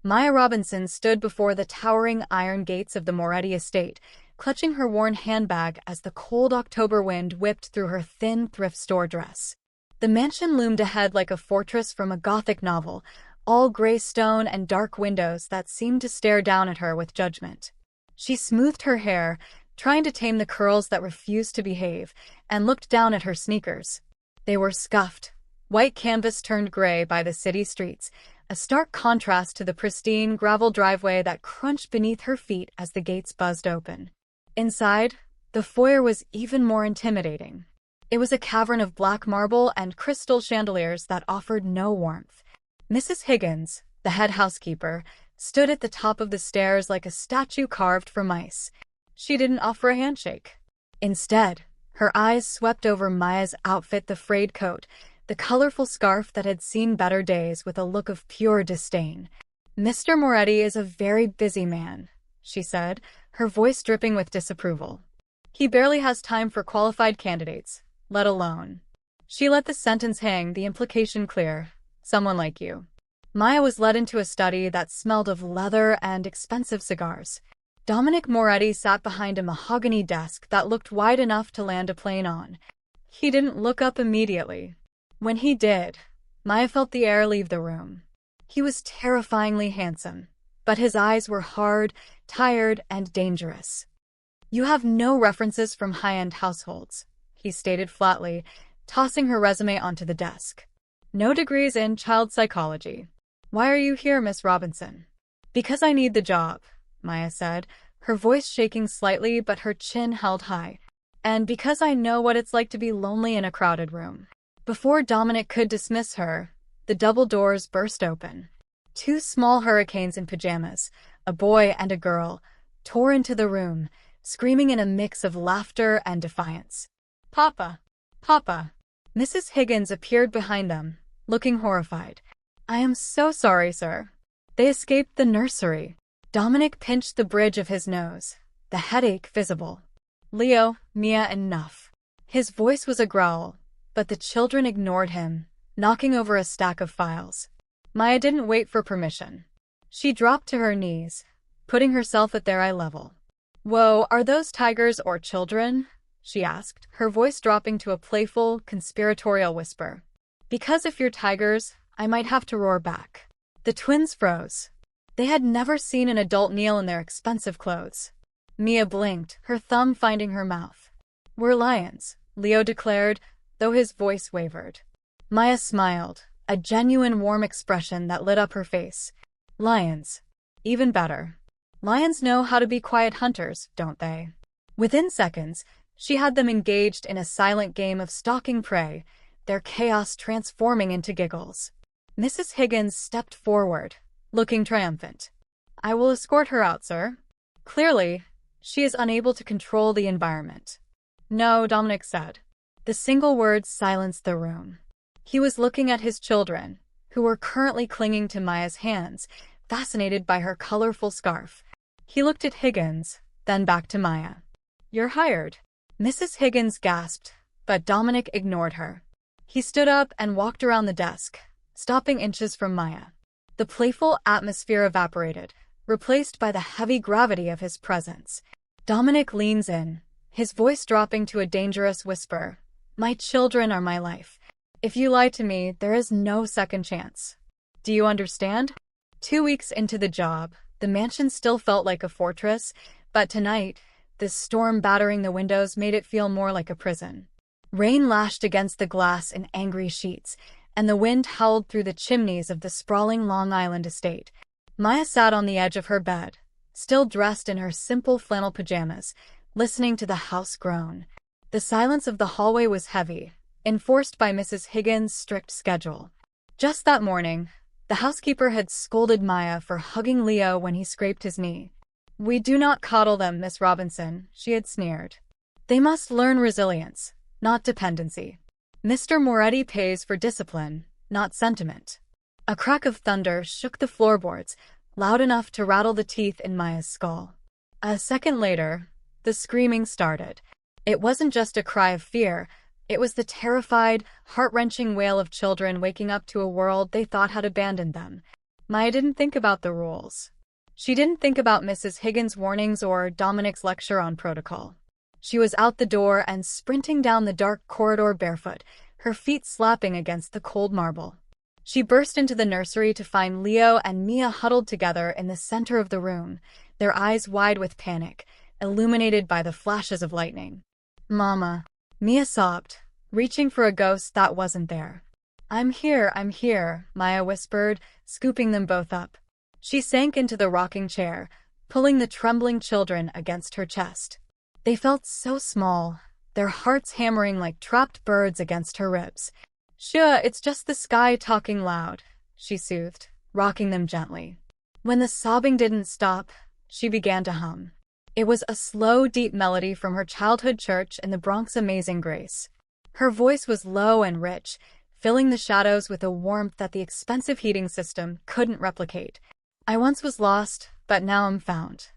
Maya Robinson stood before the towering iron gates of the Moretti estate, clutching her worn handbag as the cold October wind whipped through her thin thrift store dress. The mansion loomed ahead like a fortress from a Gothic novel, all gray stone and dark windows that seemed to stare down at her with judgment. She smoothed her hair, trying to tame the curls that refused to behave, and looked down at her sneakers. They were scuffed, white canvas turned gray by the city streets, a stark contrast to the pristine gravel driveway that crunched beneath her feet as the gates buzzed open. Inside, the foyer was even more intimidating. It was a cavern of black marble and crystal chandeliers that offered no warmth. Mrs. Higgins, the head housekeeper, stood at the top of the stairs like a statue carved from ice. She didn't offer a handshake. Instead, her eyes swept over Maya's outfit, the frayed coat, the colorful scarf that had seen better days, with a look of pure disdain. "Mr. Moretti is a very busy man," she said, her voice dripping with disapproval. "He barely has time for qualified candidates, let alone." She let the sentence hang, the implication clear. Someone like you. Maya was led into a study that smelled of leather and expensive cigars. Dominic Moretti sat behind a mahogany desk that looked wide enough to land a plane on. He didn't look up immediately. When he did, Maya felt the air leave the room. He was terrifyingly handsome, but his eyes were hard, tired, and dangerous. "You have no references from high-end households," he stated flatly, tossing her resume onto the desk. "No degrees in child psychology. Why are you here, Miss Robinson?" "Because I need the job," Maya said, her voice shaking slightly but her chin held high. "And because I know what it's like to be lonely in a crowded room." Before Dominic could dismiss her, the double doors burst open. Two small hurricanes in pajamas, a boy and a girl, tore into the room, screaming in a mix of laughter and defiance. "Papa! Papa!" Mrs. Higgins appeared behind them, looking horrified. "I am so sorry, sir. They escaped the nursery." Dominic pinched the bridge of his nose, the headache visible. "Leo, Mia, enough." His voice was a growl, but the children ignored him, knocking over a stack of files. Maya didn't wait for permission. She dropped to her knees, putting herself at their eye level. "Whoa, are those tigers or children?" she asked, her voice dropping to a playful, conspiratorial whisper. "Because if you're tigers, I might have to roar back." The twins froze. They had never seen an adult kneel in their expensive clothes. Mia blinked, her thumb finding her mouth. "We're lions," Leo declared, though his voice wavered. Maya smiled, a genuine warm expression that lit up her face. "Lions. Even better. Lions know how to be quiet hunters, don't they?" Within seconds, she had them engaged in a silent game of stalking prey, their chaos transforming into giggles. Mrs. Higgins stepped forward, looking triumphant. "I will escort her out, sir." Clearly, she is unable to control the environment. "No," Dominic said. The single word silenced the room. He was looking at his children, who were currently clinging to Maya's hands, fascinated by her colorful scarf. He looked at Higgins, then back to Maya. "You're hired." Mrs. Higgins gasped, but Dominic ignored her. He stood up and walked around the desk, stopping inches from Maya. The playful atmosphere evaporated, replaced by the heavy gravity of his presence. Dominic leans in, his voice dropping to a dangerous whisper. "My children are my life. If you lie to me, there is no second chance. Do you understand?" 2 weeks into the job, the mansion still felt like a fortress, but tonight, the storm battering the windows made it feel more like a prison. Rain lashed against the glass in angry sheets, and the wind howled through the chimneys of the sprawling Long Island estate. Maya sat on the edge of her bed, still dressed in her simple flannel pajamas, listening to the house groan. The silence of the hallway was heavy, enforced by Mrs. Higgins' strict schedule. Just that morning, the housekeeper had scolded Maya for hugging Leo when he scraped his knee. "We do not coddle them, Miss Robinson," she had sneered. "They must learn resilience, not dependency. Mr. Moretti pays for discipline, not sentiment." A crack of thunder shook the floorboards, loud enough to rattle the teeth in Maya's skull. A second later, the screaming started. It wasn't just a cry of fear, it was the terrified, heart-wrenching wail of children waking up to a world they thought had abandoned them. Maya didn't think about the rules. She didn't think about Mrs. Higgins' warnings or Dominic's lecture on protocol. She was out the door and sprinting down the dark corridor barefoot, her feet slapping against the cold marble. She burst into the nursery to find Leo and Mia huddled together in the center of the room, their eyes wide with panic, illuminated by the flashes of lightning. "Mama," Mia sobbed, reaching for a ghost that wasn't there. I'm here," Maya whispered, scooping them both up. She sank into the rocking chair, pulling the trembling children against her chest. They felt so small, their hearts hammering like trapped birds against her ribs. "Sure, it's just the sky talking loud," she soothed, rocking them gently. When the sobbing didn't stop, she began to hum. It was a slow, deep melody from her childhood church in the Bronx. Amazing Grace. Her voice was low and rich, filling the shadows with a warmth that the expensive heating system couldn't replicate. "I once was lost, but now I'm found."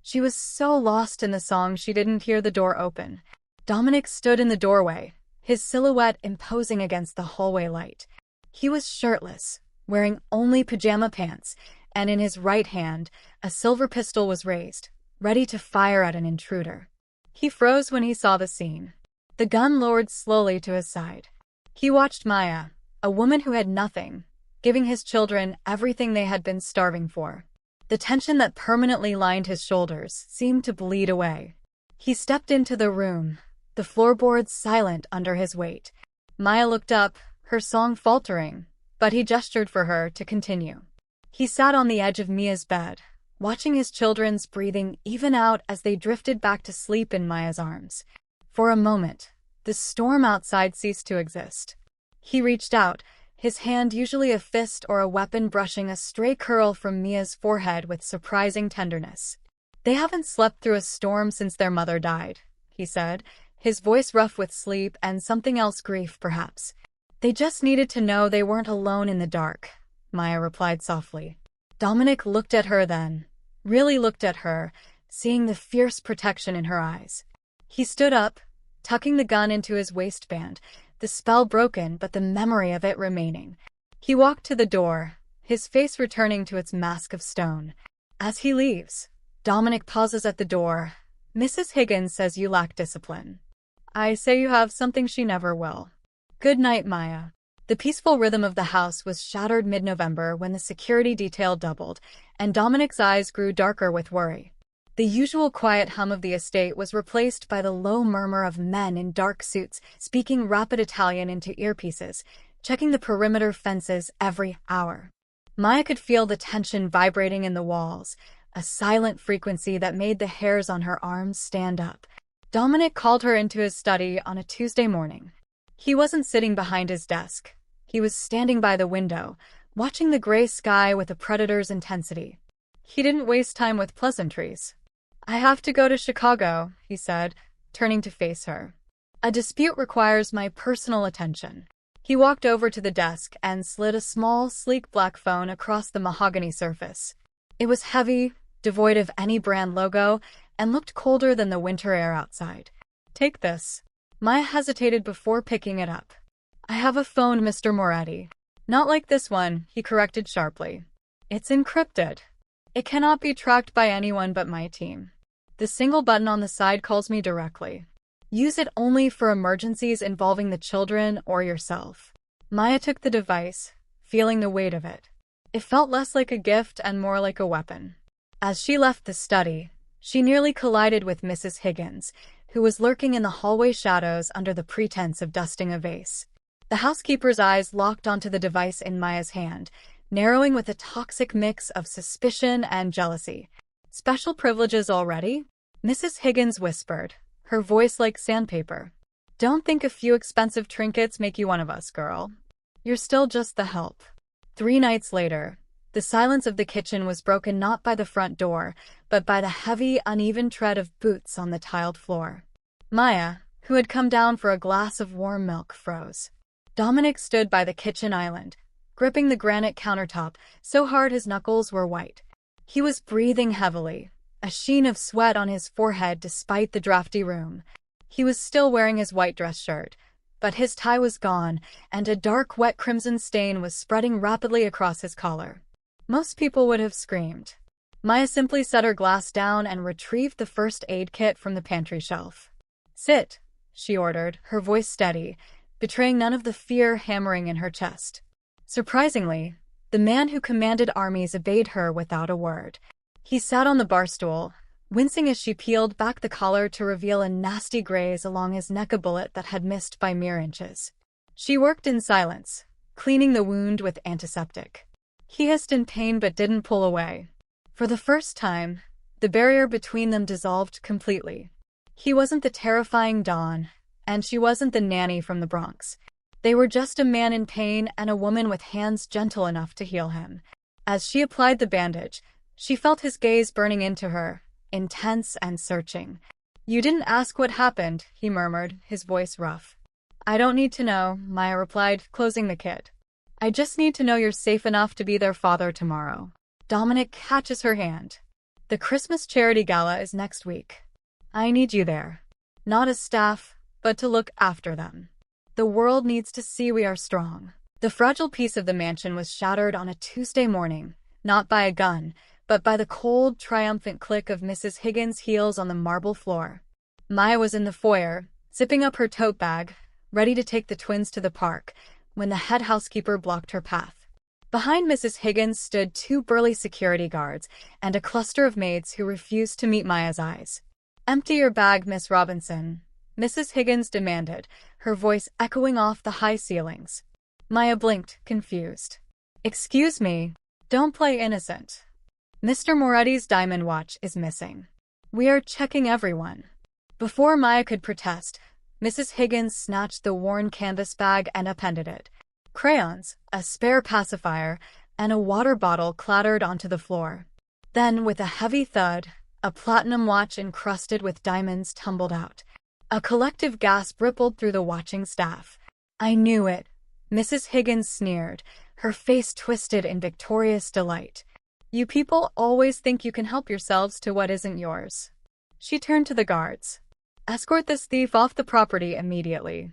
She was so lost in the song she didn't hear the door open. Dominic stood in the doorway, his silhouette imposing against the hallway light. He was shirtless, wearing only pajama pants, and in his right hand, a silver pistol was raised, ready to fire at an intruder. He froze when he saw the scene. The gun lowered slowly to his side. He watched Maya, a woman who had nothing, giving his children everything they had been starving for. The tension that permanently lined his shoulders seemed to bleed away. He stepped into the room, the floorboards silent under his weight. Maya looked up, her song faltering, but he gestured for her to continue. He sat on the edge of Mia's bed, watching his children's breathing even out as they drifted back to sleep in Maya's arms. For a moment, the storm outside ceased to exist. He reached out, his hand, usually a fist or a weapon, brushing a stray curl from Mia's forehead with surprising tenderness. "They haven't slept through a storm since their mother died," he said, his voice rough with sleep and something else, grief perhaps. "They just needed to know they weren't alone in the dark," Maya replied softly. Dominic looked at her then, really looked at her, seeing the fierce protection in her eyes. He stood up, tucking the gun into his waistband, the spell broken but the memory of it remaining. He walked to the door, his face returning to its mask of stone. As he leaves, Dominic pauses at the door. "Mrs. Higgins says you lack discipline. I say you have something she never will. Good night, Maya." The peaceful rhythm of the house was shattered mid-November when the security detail doubled, and Dominic's eyes grew darker with worry. The usual quiet hum of the estate was replaced by the low murmur of men in dark suits speaking rapid Italian into earpieces, checking the perimeter fences every hour. Maya could feel the tension vibrating in the walls, a silent frequency that made the hairs on her arms stand up. Dominic called her into his study on a Tuesday morning. He wasn't sitting behind his desk. He was standing by the window, watching the gray sky with a predator's intensity. He didn't waste time with pleasantries. "I have to go to Chicago," he said, turning to face her. "A dispute requires my personal attention." He walked over to the desk and slid a small, sleek black phone across the mahogany surface. It was heavy, devoid of any brand logo, and looked colder than the winter air outside. "Take this." Maya hesitated before picking it up. "I have a phone, Mr. Moretti." "Not like this one," he corrected sharply. "It's encrypted. It cannot be tracked by anyone but my team. The single button on the side calls me directly. Use it only for emergencies involving the children or yourself." Maya took the device, feeling the weight of it. It felt less like a gift and more like a weapon. As she left the study, she nearly collided with Mrs. Higgins, who was lurking in the hallway shadows under the pretense of dusting a vase. The housekeeper's eyes locked onto the device in Maya's hand, narrowing with a toxic mix of suspicion and jealousy. "Special privileges already?" Mrs. Higgins whispered, her voice like sandpaper. "Don't think a few expensive trinkets make you one of us, girl. You're still just the help." 3 nights later, the silence of the kitchen was broken not by the front door, but by the heavy, uneven tread of boots on the tiled floor. Maya, who had come down for a glass of warm milk, froze. Dominic stood by the kitchen island, gripping the granite countertop so hard his knuckles were white. He was breathing heavily, a sheen of sweat on his forehead despite the drafty room. He was still wearing his white dress shirt, but his tie was gone, and a dark, wet crimson stain was spreading rapidly across his collar. Most people would have screamed. Maya simply set her glass down and retrieved the first aid kit from the pantry shelf. "Sit," she ordered, her voice steady, betraying none of the fear hammering in her chest. Surprisingly, the man who commanded armies obeyed her without a word. He sat on the bar stool, wincing as she peeled back the collar to reveal a nasty graze along his neck, a bullet that had missed by mere inches. She worked in silence, cleaning the wound with antiseptic. He hissed in pain but didn't pull away. For the first time, the barrier between them dissolved completely. He wasn't the terrifying Dawn, and she wasn't the nanny from the Bronx. They were just a man in pain and a woman with hands gentle enough to heal him. As she applied the bandage, she felt his gaze burning into her, intense and searching. "You didn't ask what happened," he murmured, his voice rough. "I don't need to know," Maya replied, closing the kit. "I just need to know you're safe enough to be their father tomorrow." Dominic catches her hand. "The Christmas charity gala is next week. I need you there. Not as staff, but to look after them. The world needs to see we are strong." The fragile peace of the mansion was shattered on a Tuesday morning, not by a gun, but by the cold, triumphant click of Mrs. Higgins' heels on the marble floor. Maya was in the foyer, zipping up her tote bag, ready to take the twins to the park, when the head housekeeper blocked her path. Behind Mrs. Higgins stood two burly security guards and a cluster of maids who refused to meet Maya's eyes. "Empty your bag, Miss Robinson," Mrs. Higgins demanded, her voice echoing off the high ceilings. Maya blinked, confused. "Excuse me, don't play innocent. Mr. Moretti's diamond watch is missing. We are checking everyone." Before Maya could protest, Mrs. Higgins snatched the worn canvas bag and upended it. Crayons, a spare pacifier, and a water bottle clattered onto the floor. Then, with a heavy thud, a platinum watch encrusted with diamonds tumbled out. A collective gasp rippled through the watching staff. "I knew it," Mrs. Higgins sneered, her face twisted in victorious delight. "You people always think you can help yourselves to what isn't yours." She turned to the guards. "Escort this thief off the property immediately.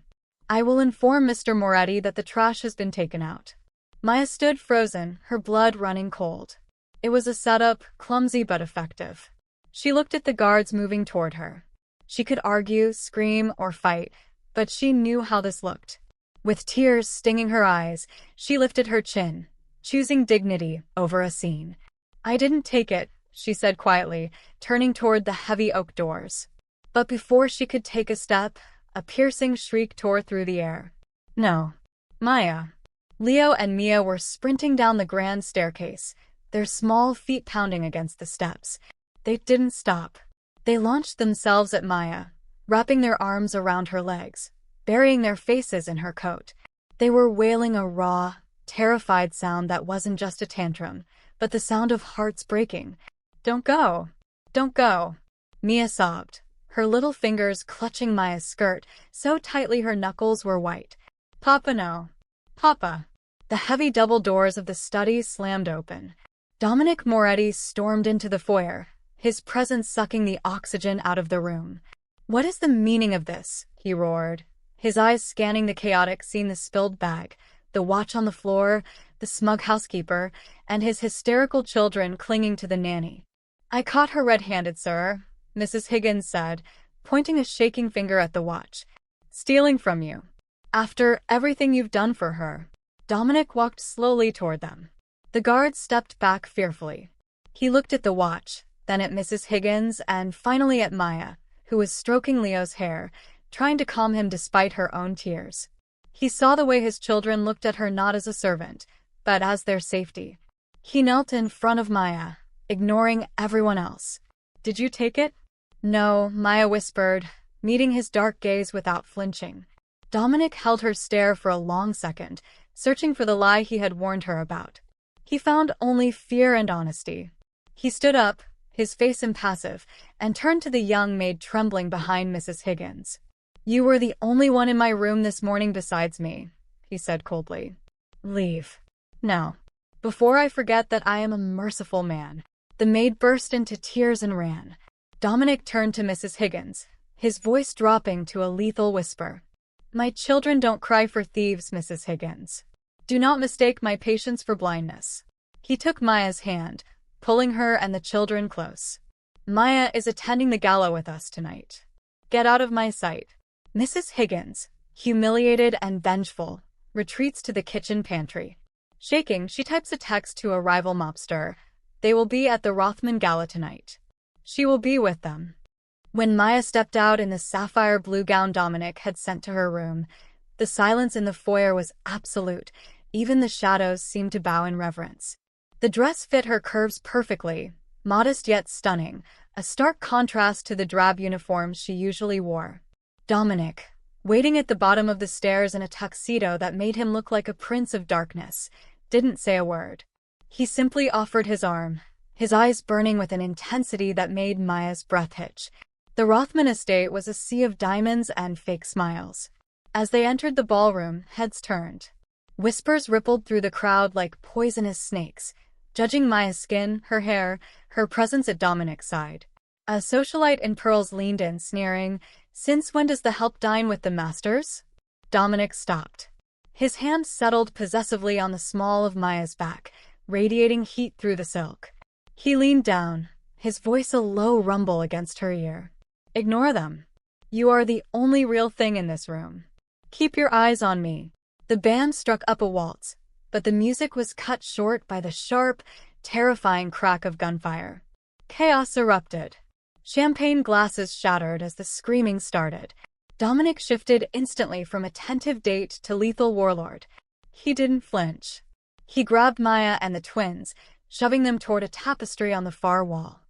I will inform Mr. Moretti that the trash has been taken out." Maya stood frozen, her blood running cold. It was a setup, clumsy but effective. She looked at the guards moving toward her. She could argue, scream, or fight, but she knew how this looked. With tears stinging her eyes, she lifted her chin, choosing dignity over a scene. "I didn't take it," she said quietly, turning toward the heavy oak doors. But before she could take a step, a piercing shriek tore through the air. "No, Maya." Leo and Mia were sprinting down the grand staircase, their small feet pounding against the steps. They didn't stop. They launched themselves at Maya, wrapping their arms around her legs, burying their faces in her coat. They were wailing a raw, terrified sound that wasn't just a tantrum, but the sound of hearts breaking. "Don't go! Don't go!" Mia sobbed, her little fingers clutching Maya's skirt so tightly her knuckles were white. "Papa, no. Papa." The heavy double doors of the study slammed open. Dominic Moretti stormed into the foyer, his presence sucking the oxygen out of the room. "What is the meaning of this?" he roared, his eyes scanning the chaotic scene, the spilled bag, the watch on the floor, the smug housekeeper, and his hysterical children clinging to the nanny. "I caught her red-handed, sir," Mrs. Higgins said, pointing a shaking finger at the watch. "Stealing from you. After everything you've done for her." Dominic walked slowly toward them. The guard stepped back fearfully. He looked at the watch, then at Mrs. Higgins, and finally at Maya, who was stroking Leo's hair, trying to calm him despite her own tears. He saw the way his children looked at her not as a servant, but as their safety. He knelt in front of Maya, ignoring everyone else. "Did you take it?" "No," Maya whispered, meeting his dark gaze without flinching. Dominic held her stare for a long second, searching for the lie he had warned her about. He found only fear and honesty. He stood up, his face impassive, and turned to the young maid trembling behind Mrs. Higgins. "You were the only one in my room this morning besides me," he said coldly. "Leave. Now, before I forget that I am a merciful man." The maid burst into tears and ran. Dominic turned to Mrs. Higgins, his voice dropping to a lethal whisper. "My children don't cry for thieves, Mrs. Higgins. Do not mistake my patience for blindness." He took Maya's hand, pulling her and the children close. Maya is attending the gala with us tonight. Get out of my sight. Mrs. Higgins, humiliated and vengeful, retreats to the kitchen pantry. Shaking, she types a text to a rival mobster. They will be at the Rothman Gala tonight. She will be with them. When Maya stepped out in the sapphire blue gown Dominic had sent to her room, the silence in the foyer was absolute. Even the shadows seemed to bow in reverence. The dress fit her curves perfectly, modest yet stunning, a stark contrast to the drab uniforms she usually wore. Dominic, waiting at the bottom of the stairs in a tuxedo that made him look like a prince of darkness, didn't say a word. He simply offered his arm, his eyes burning with an intensity that made Maya's breath hitch. The Rothman estate was a sea of diamonds and fake smiles. As they entered the ballroom, heads turned. Whispers rippled through the crowd like poisonous snakes, judging Maya's skin, her hair, her presence at Dominic's side. A socialite in pearls leaned in, sneering, "Since when does the help dine with the masters?" Dominic stopped. His hand settled possessively on the small of Maya's back, radiating heat through the silk. He leaned down, his voice a low rumble against her ear. "Ignore them. You are the only real thing in this room. Keep your eyes on me." The band struck up a waltz, but the music was cut short by the sharp, terrifying crack of gunfire. Chaos erupted. Champagne glasses shattered as the screaming started. Dominic shifted instantly from attentive date to lethal warlord. He didn't flinch. He grabbed Maya and the twins, shoving them toward a tapestry on the far wall.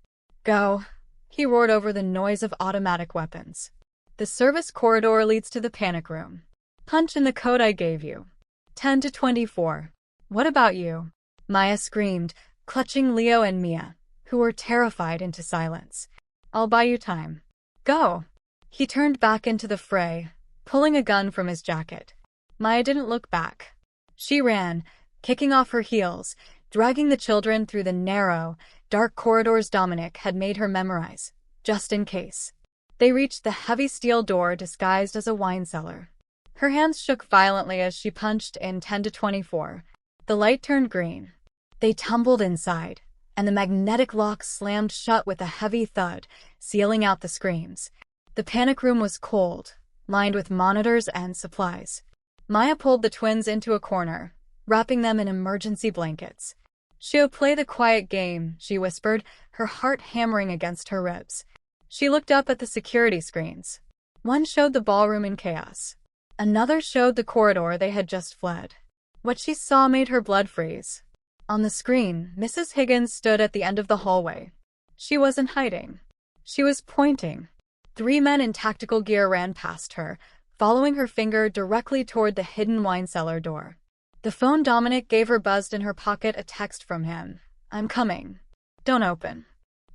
"Go," he roared over the noise of automatic weapons. "The service corridor leads to the panic room. Punch in the code I gave you. 10 to 24. What about you?" Maya screamed, clutching Leo and Mia, who were terrified, into silence. "I'll buy you time. Go." He turned back into the fray, pulling a gun from his jacket. Maya didn't look back. She ran, kicking off her heels, dragging the children through the narrow, dark corridors Dominic had made her memorize, just in case. They reached the heavy steel door disguised as a wine cellar. Her hands shook violently as she punched in 10 to 24. The light turned green. They tumbled inside, and the magnetic lock slammed shut with a heavy thud, sealing out the screams. The panic room was cold, lined with monitors and supplies. Maya pulled the twins into a corner, wrapping them in emergency blankets. "She'll play the quiet game," she whispered, her heart hammering against her ribs. She looked up at the security screens. One showed the ballroom in chaos. Another showed the corridor they had just fled. What she saw made her blood freeze. On the screen, Mrs. Higgins stood at the end of the hallway. She wasn't hiding. She was pointing. 3 men in tactical gear ran past her, following her finger directly toward the hidden wine cellar door. The phone Dominic gave her buzzed in her pocket, a text from him. "I'm coming. Don't open."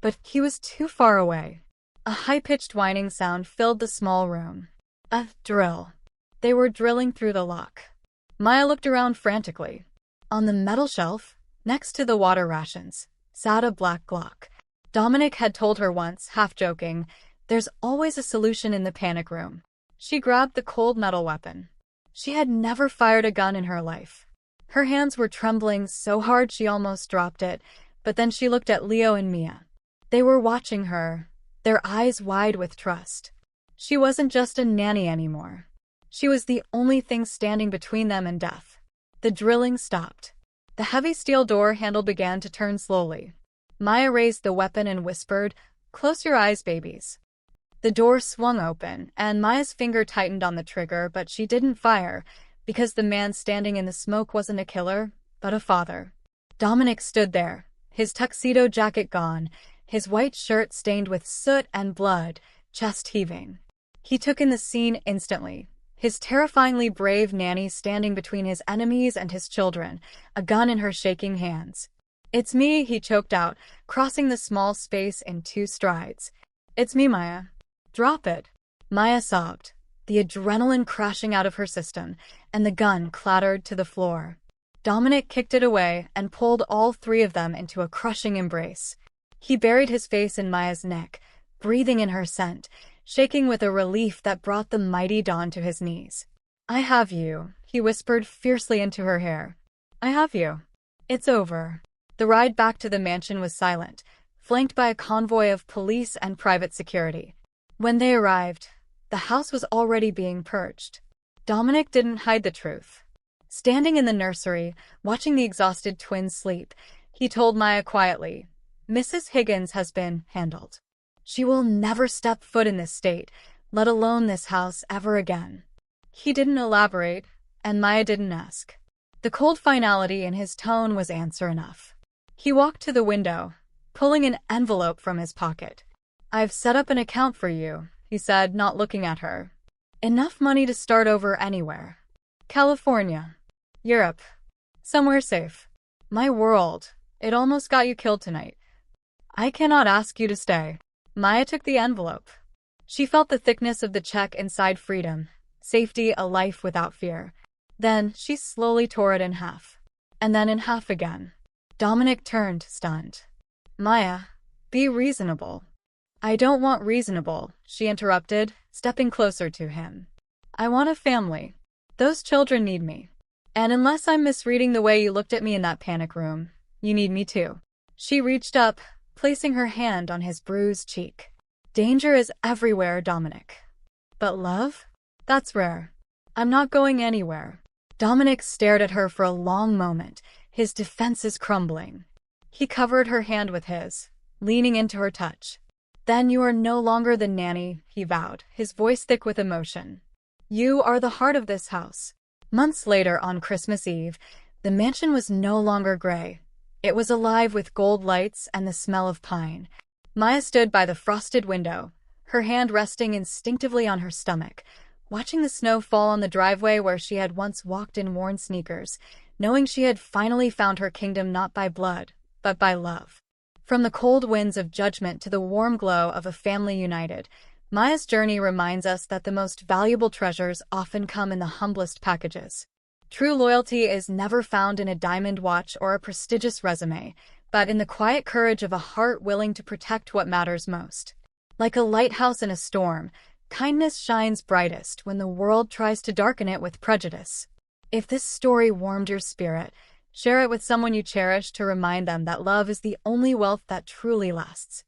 But he was too far away. A high-pitched whining sound filled the small room. A drill. They were drilling through the lock. Maya looked around frantically. On the metal shelf, next to the water rations, sat a black Glock. Dominic had told her once, half-joking, "There's always a solution in the panic room." She grabbed the cold metal weapon. She had never fired a gun in her life. Her hands were trembling so hard she almost dropped it, but then she looked at Leo and Mia. They were watching her, their eyes wide with trust. She wasn't just a nanny anymore. She was the only thing standing between them and death. The drilling stopped. The heavy steel door handle began to turn slowly. Maya raised the weapon and whispered, "Close your eyes, babies." The door swung open, and Maya's finger tightened on the trigger, but she didn't fire, because the man standing in the smoke wasn't a killer, but a father. Dominic stood there, his tuxedo jacket gone, his white shirt stained with soot and blood, chest heaving. He took in the scene instantly. His terrifyingly brave nanny standing between his enemies and his children, a gun in her shaking hands. "It's me," he choked out, crossing the small space in 2 strides. "It's me, Maya." "Drop it." Maya sobbed, the adrenaline crashing out of her system, and the gun clattered to the floor. Dominic kicked it away and pulled all 3 of them into a crushing embrace. He buried his face in Maya's neck, breathing in her scent, shaking with a relief that brought the mighty Dawn to his knees. "I have you," he whispered fiercely into her hair. "I have you. It's over." The ride back to the mansion was silent, flanked by a convoy of police and private security. When they arrived, the house was already being purged. Dominic didn't hide the truth. Standing in the nursery, watching the exhausted twins sleep, he told Maya quietly, "Mrs. Higgins has been handled. She will never step foot in this state, let alone this house, ever again." He didn't elaborate, and Maya didn't ask. The cold finality in his tone was answer enough. He walked to the window, pulling an envelope from his pocket. "I've set up an account for you," he said, not looking at her. "Enough money to start over anywhere. California. Europe. Somewhere safe. My world. It almost got you killed tonight. I cannot ask you to stay." Maya took the envelope. She felt the thickness of the check inside: freedom, safety, a life without fear. Then she slowly tore it in half. And then in half again. Dominic turned, stunned. "Maya, be reasonable." "I don't want reasonable," she interrupted, stepping closer to him. "I want a family. Those children need me. And unless I'm misreading the way you looked at me in that panic room, you need me too." She reached up, placing her hand on his bruised cheek. "Danger is everywhere, Dominic. But love? That's rare. I'm not going anywhere." Dominic stared at her for a long moment, his defenses crumbling. He covered her hand with his, leaning into her touch. "Then you are no longer the nanny," he vowed, his voice thick with emotion. "You are the heart of this house." Months later, on Christmas Eve, the mansion was no longer gray. It was alive with gold lights and the smell of pine. Maya stood by the frosted window, her hand resting instinctively on her stomach, watching the snow fall on the driveway where she had once walked in worn sneakers, knowing she had finally found her kingdom not by blood, but by love. From the cold winds of judgment to the warm glow of a family united, Maya's journey reminds us that the most valuable treasures often come in the humblest packages. True loyalty is never found in a diamond watch or a prestigious resume, but in the quiet courage of a heart willing to protect what matters most. Like a lighthouse in a storm, kindness shines brightest when the world tries to darken it with prejudice. If this story warmed your spirit, share it with someone you cherish to remind them that love is the only wealth that truly lasts.